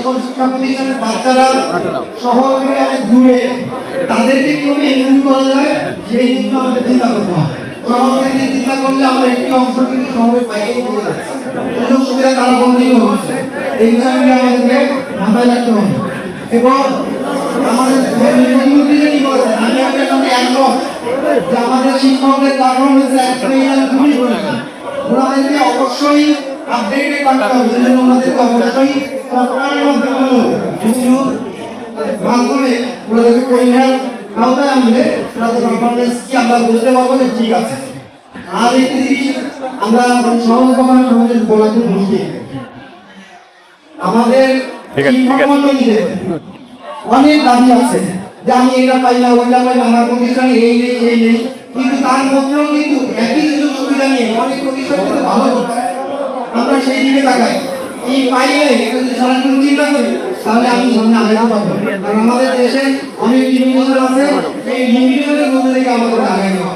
সকল শিক্ষা প্রতিষ্ঠানের বাচ্চারা শহরে অনেক দূরে, তাদেরকে কিভাবে এনরোল করা যায় সেই নিয়ে আমাদের চিন্তা করতে হবে। আমাদেরকে চিন্তা করলে আমরা একটি অংশ কিন্তু শহরে বাইরে চলে যাচ্ছি, সুযোগ সুবিধা তারা বন্ধই হচ্ছে। এই বিষয়গুলো আমাদেরকে মাথায় রাখতে হবে। এবং আমাদের আমি আপনার সঙ্গে একমত যে আমাদের শিক্ষকদের পারফরমেন্স খুবই প্রয়োজন। ওনাদেরকে অবশ্যই আপডেটেড রাখতে হবে, যেন ওনাদেরকে অবশ্যই সরকারের মাধ্যমে ওনাদেরকে পরীক্ষার আওতায় আনলে ওনাদের পারফরমেন্স কি আমরা বুঝতে পারবো যে ঠিক আছে। আর একটি জিনিস আমরা সহজভাবে আমাদের বলাতে বুঝি, আমাদের অনেক দাবি আছে যে আমি এটা পাই না, ওইটা পাই না, আমার প্রতিষ্ঠানে এই নেই এই নেই, কিন্তু তার মধ্যেও কিন্তু একই সুযোগ সুবিধা নিয়ে অনেক প্রতিষ্ঠান কিন্তু ভালো করছে। আমরা সেই দিকে তাকাই, এই পাইলে সারাক্ষণ চিন্তা করি, তাহলে আমি সামনে আগাতে পারবো। কারণ আমাদের দেশে অনেক লিমিটেশন আছে, এই লিমিটেশনের মধ্যে থেকে আমাদের আগাতে হবে।